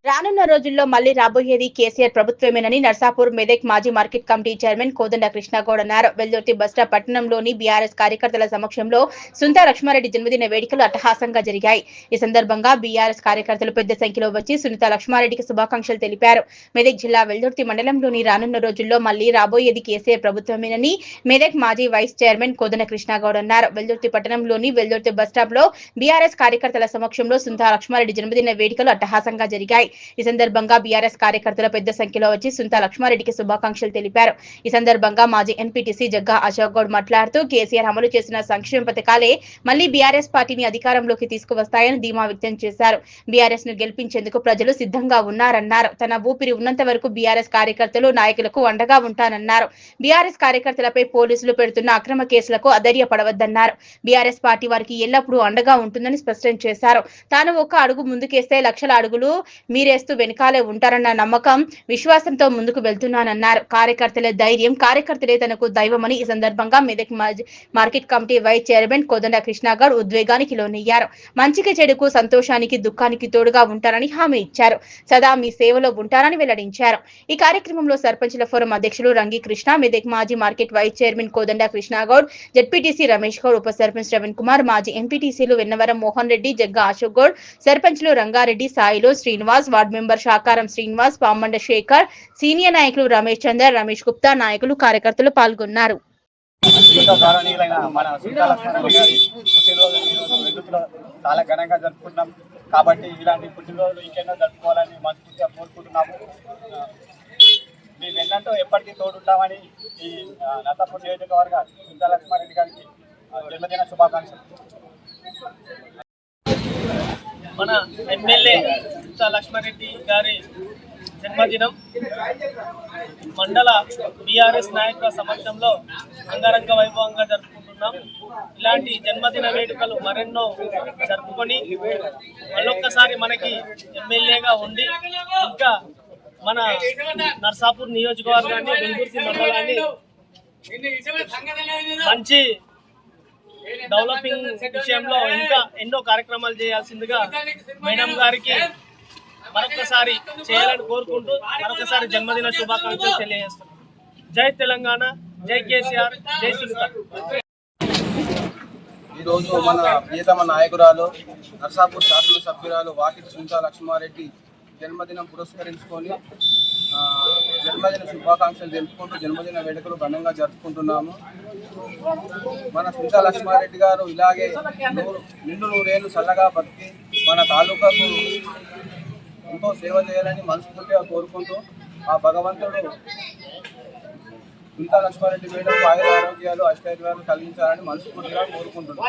రానున్న రోజుల్లో మళ్లీ రాబోయేది కేసీఆర్ ప్రభుత్వమేనని నర్సాపూర్ మెదక్ మాజీ market committee chairman Kodanda Krishna Goud అన్నారు. వెల్దుర్తి బస్టాప్ పట్టణంలోని బీఆర్ఎస్ కార్యకర్తల సమక్షంలో సుంతా లక్ష్మారెడ్డి జన్మదిన వేడుకలు అట్టహాసంగా జరిగాయి. ఈ సందర్భంగా బీఆర్ఎస్ కార్యకర్తలు పెద్ద సంఖ్యలో వచ్చి సునీతా లక్ష్మారెడ్డికి శుభాకాంక్షలు తెలిపారు. మెదక్ జిల్లా వెల్దుర్తి మండలంలోని రానున్న రోజుల్లో మళ్లీ రాబోయేది కేసీఆర్ ప్రభుత్వమేనని మెదక్ మాజీ వైస్ చైర్మన్ కోదండ కృష్ణగౌడ్ అన్నారు. వెల్దుర్తి పట్టణంలోని వెల్దుర్తి బస్టాప్ లో బీఆర్ఎస్ కార్యకర్తల సమక్షంలో సునీతా లక్ష్మారెడ్డి జన్మదిన వేడుకలు అట్టహాసంగా జరిగాయి. ఈ సందర్భంగా బీఆర్ఎస్ కార్యకర్తలు పెద్ద సంఖ్యలో వచ్చి సునీతా లక్ష్మారెడ్డికి శుభాకాంక్షలు తెలిపారు. ఈ సందర్భంగా మాజీ ఎంపీటీసీ జగ్గా అశోక్ గౌడ్ మాట్లాడుతూ కేసీఆర్ అమలు చేసిన సంక్షేమ పథకాలే మళ్లీ బీఆర్ఎస్ పార్టీని అధికారంలోకి తీసుకువస్తాయని ధీమా వ్యక్తం చేశారు. బీఆర్ఎస్ ను గెలిపించేందుకు ప్రజలు సిద్ధంగా ఉన్నారన్నారు. తన ఊపిరి ఉన్నంత వరకు బీఆర్ఎస్ కార్యకర్తలు నాయకులకు అండగా ఉంటానన్నారు. బీఆర్ఎస్ కార్యకర్తలపై పోలీసులు పెడుతున్న అక్రమ కేసులకు అధైర్యపడవద్దన్నారు. బీఆర్ఎస్ పార్టీ వారికి ఎల్లప్పుడూ అండగా ఉంటుందని స్పష్టం చేశారు. తాను ఒక అడుగు ముందుకేస్తే లక్షల అడుగులు మీరేస్తూ వెనకాలే ఉంటారన్న నమ్మకం, విశ్వాసంతో ముందుకు వెళ్తున్నానన్నారు. కార్యకర్తల ధైర్యం, కార్యకర్తలే తనకు దైవమని ఈ సందర్భంగా Medak market committee vice chairman Kodanda Krishnagoud ఉద్వేగానికి లోనయ్యారు. మంచికి చెడుకు, సంతోషానికి దుఃఖానికి తోడుగా ఉంటారని హామీ ఇచ్చారు. సదా మీ సేవలో ఉంటారని వెల్లడించారు. ఈ కార్యక్రమంలో సర్పంచుల ఫోరం అధ్యక్షులు రంగి కృష్ణ, మెదక్ మాజీ market vice chairman Kodanda Krishna Goud, ZPTC Ramesh Goud, ఉప సర్పంచ్ రవీణ్ కుమార్, మాజీ ఎంపీటీసీలు వెన్నవరం మోహన్ రెడ్డి, జగ్గా అశోక్ గౌడ్, సర్పంచ్లు Rangareddy, Sailu Srinivas, ward member Shakaram Srinivas, Pamanda Shekar, senior నాయకులు రమేష్ చందర్, రమేష్ గుప్తా, నాయకులు, కార్యకర్తలు పాల్గొన్నారు. చాలా ఘనంగా జరుపుకుంటున్నాం కాబట్టి ఇలాంటి పుట్టినరోజులు ఇంకెన్నో జరుపుకోవాలని మనస్ఫూర్తిగా కోరుకుంటున్నాము. మీ వెన్నంటూ ఎప్పటికీ తోడుంటామని ఈ నర్సాపూర్ నియోజకవర్గ సునీతా లక్ష్మారెడ్డి గారికి జన్మదిన శుభాకాంక్షలు. మన ఎమ్మెల్యే సునీతా లక్ష్మారెడ్డి గారి జన్మదినం మండల బీఆర్ఎస్ నాయకుల సమక్షంలో అంగరంగ వైభవంగా జరుపుకుంటున్నాం. ఇలాంటి జన్మదిన వేడుకలు మరెన్నో జరుపుకొని మళ్ళొక్కసారి మనకి ఎమ్మెల్యేగా ఉండి ఇంకా మన నర్సాపూర్ నియోజకవర్గాన్ని, వెల్దుర్తి మండలాన్ని మంచి డెవలపింగ్ విషయంలో ఇంకా ఎన్నో కార్యక్రమాలు చేయాల్సిందిగా మేడం గారికి మరొకసారి చేయాలని కోరుకుంటూ మరొకసారి జన్మదిన శుభాకాంక్షలు తెలియజేస్తున్నాం. జై తెలంగాణ, జై కేసీఆర్, జై సునీత. ఈరోజు మన ప్రియతమ నాయకురాలు నర్సాపూర్ శాసనసభ్యురాలు వాకిటి సునీతా లక్ష్మారెడ్డి జన్మదినం పురస్కరించుకొని జన్మదిన శుభాకాంక్షలు తెలుపుకుంటూ జన్మదిన వేడుకలు ఘనంగా జరుపుకుంటున్నాము. మన సునీతా లక్ష్మారెడ్డి గారు ఇలాగే నూరేళ్లు చల్లగా బతికి మన తాలూకాకు ఎంతో సేవ చేయాలని మనస్ఫూర్తిగా కోరుకుంటూ ఆ భగవంతుడు సునీతా లక్ష్మారెడ్డి మేడం ఆయుర ఆరోగ్యాలు, అష్టైర్యాలు కలిగించాలని మనస్ఫూర్తిగా కోరుకుంటున్నాం.